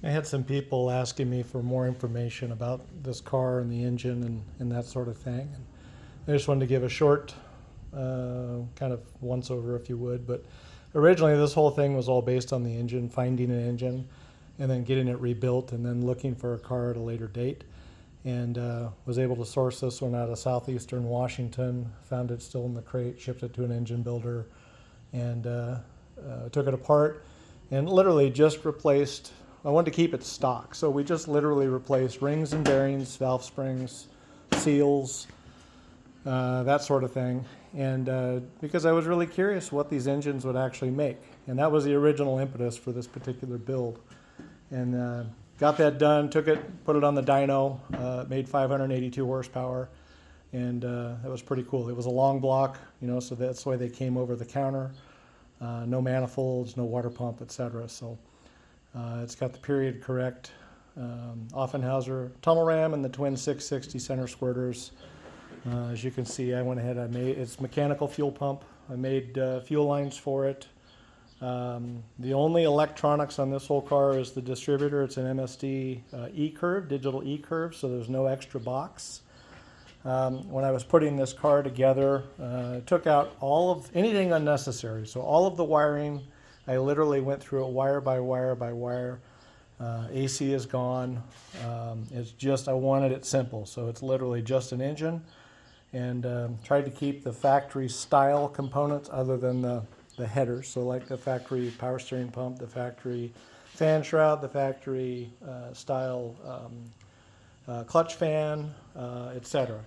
I had some people asking me for more information about this car and the engine and that sort of thing. And I just wanted to give a short kind of once over, if you would. But originally, this whole thing was all based on the engine, finding an engine, and then getting it rebuilt, and then looking for a car at a later date. And was able to source this one out of southeastern Washington. Found it still in the crate, shipped it to an engine builder, and took it apart, and literally just replaced. I wanted to keep it stock, so we just literally replaced rings and bearings, valve springs, seals, that sort of thing. And because I was really curious what these engines would actually make, and that was the original impetus for this particular build. And got that done, took it, put it on the dyno, made 582 horsepower, and that was pretty cool. It was a long block, so that's why they came over the counter. No manifolds, no water pump, etc. So it's got the period correct Offenhauser tunnel ram and the twin 660 center squirters. As you can see, I went ahead, it's mechanical fuel pump. I made fuel lines for it. The only electronics on this whole car is the distributor. It's an MSD E-curve, digital E-curve, so there's no extra box. When I was putting this car together, took out anything unnecessary. So all of the wiring, I literally went through it wire by wire by wire. AC is gone. It's just, I wanted it simple. So it's literally just an engine, and tried to keep the factory style components other than the headers. So like the factory power steering pump, the factory fan shroud, the factory style clutch fan, etc.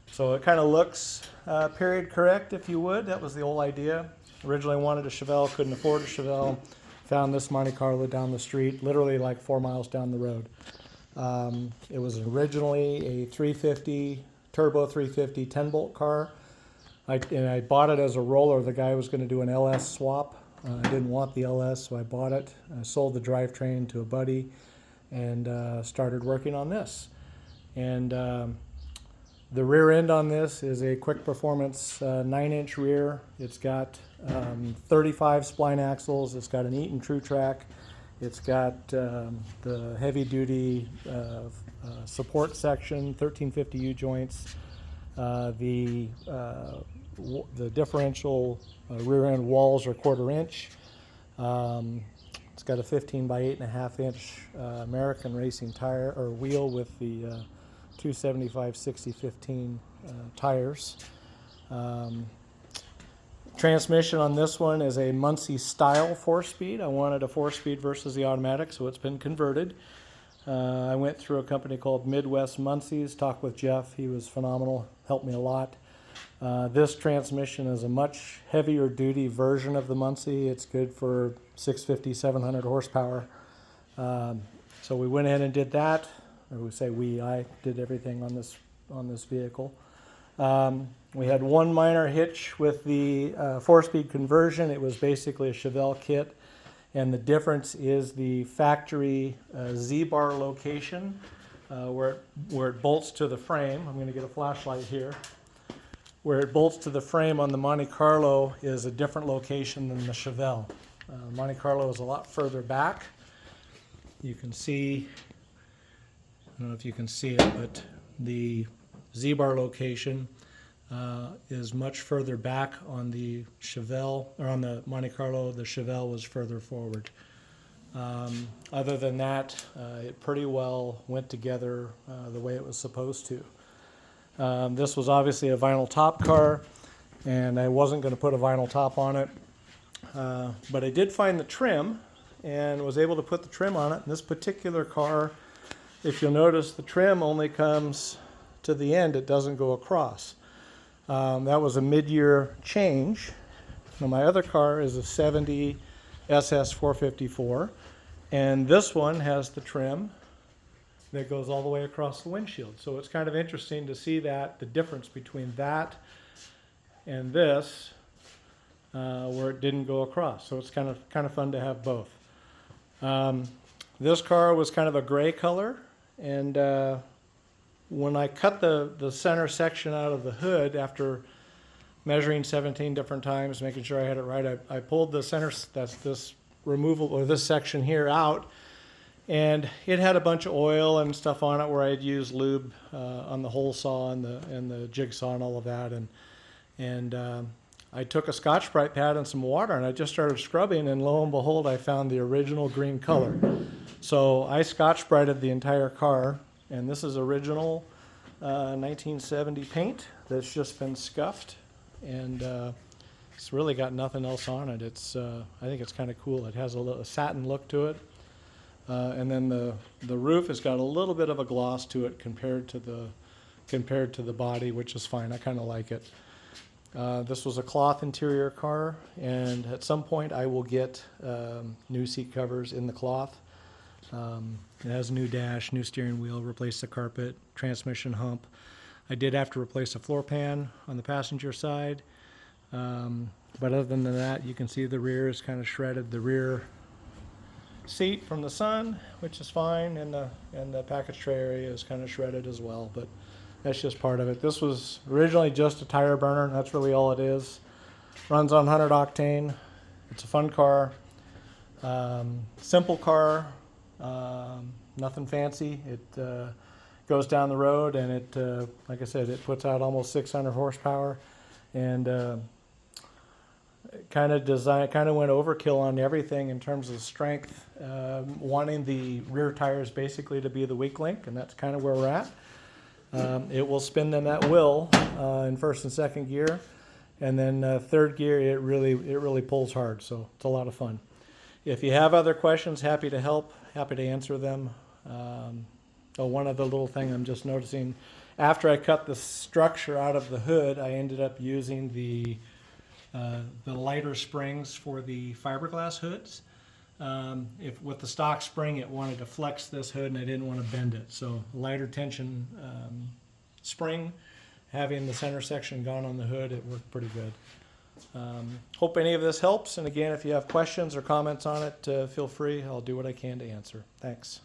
So it kind of looks period correct, if you would. That was the whole idea. Originally wanted a Chevelle, couldn't afford a Chevelle. Found this Monte Carlo down the street, literally like 4 miles down the road. It was originally a 350, turbo 350 10-bolt car. I bought it as a roller. The guy was going to do an LS swap. I didn't want the LS, so I bought it. I sold the drivetrain to a buddy and started working on this. And the rear end on this is a quick performance 9-inch rear. It's got 35 spline axles. It's got an Eaton True Track. It's got the heavy duty support section, 1350 U joints. The differential rear end walls are 1/4 inch. It's got a 15 by 8.5 inch American racing tire or wheel with the 275/60/15 tires. Transmission on this one is a Muncie style 4-speed. I wanted a 4-speed versus the automatic, so it's been converted. I went through a company called Midwest Muncie's, talked with Jeff. He was phenomenal, helped me a lot. This transmission is a much heavier duty version of the Muncie. It's good for 650, 700 horsepower. So we went in and did that. Or I did everything on this vehicle. We had one minor hitch with the 4-speed conversion. It was basically a Chevelle kit, and the difference is the factory Z-bar location where it bolts to the frame. I'm going to get a flashlight here. Where it bolts to the frame on the Monte Carlo is a different location than the Chevelle. Monte Carlo is a lot further back. You can see, I don't know if you can see it, but the Z-bar location is much further back on the Chevelle, or on the Monte Carlo. The Chevelle was further forward. Other than that, it pretty well went together the way it was supposed to. This was obviously a vinyl top car, and I wasn't going to put a vinyl top on it, but I did find the trim and was able to put the trim on it. In this particular car, if you'll notice, the trim only comes to the end. It doesn't go across. That was a mid-year change. Now, my other car is a 70 SS 454, and this one has the trim that goes all the way across the windshield. So it's kind of interesting to see that, the difference between that and this, where it didn't go across. So it's kind of fun to have both. This car was kind of a gray color, and when I cut the center section out of the hood after measuring 17 different times, making sure I had it right, I pulled the center, that's this removal, or this section here out, And it had a bunch of oil and stuff on it where I'd used lube on the hole saw and the jigsaw and all of that. And I took a Scotch-Brite pad and some water, and I just started scrubbing, and lo and behold, I found the original green color. So I Scotch-Brited the entire car, and this is original 1970 paint that's just been scuffed, and it's really got nothing else on it. I think it's kind of cool. It has a satin look to it. And then the roof has got a little bit of a gloss to it compared to the body, which is fine. I kind of like it. This was a cloth interior car, and at some point I will get new seat covers in the cloth. It has a new dash, new steering wheel, replace the carpet, transmission hump. I did have to replace a floor pan on the passenger side. But other than that, you can see the rear is kind of shredded. The rear seat from the sun, which is fine, and the package tray area is kind of shredded as well, but that's just part of it. This was originally just a tire burner. That's really all it is. Runs on 100 octane. It's a fun car. Simple car. Nothing fancy. It goes down the road, and it, like I said, it puts out almost 600 horsepower, and kind of went overkill on everything in terms of strength, wanting the rear tires basically to be the weak link, and that's kind of where we're at. It will spin them at will in first and second gear, and then third gear it really pulls hard, so it's a lot of fun. If you have other questions, happy to help, happy to answer them. One other little thing I'm just noticing, after I cut the structure out of the hood, I ended up using the lighter springs for the fiberglass hoods. If with the stock spring, it wanted to flex this hood, and I didn't want to bend it. So lighter tension spring, having the center section gone on the hood, it worked pretty good. Hope any of this helps. And again, if you have questions or comments on it, feel free. I'll do what I can to answer. Thanks.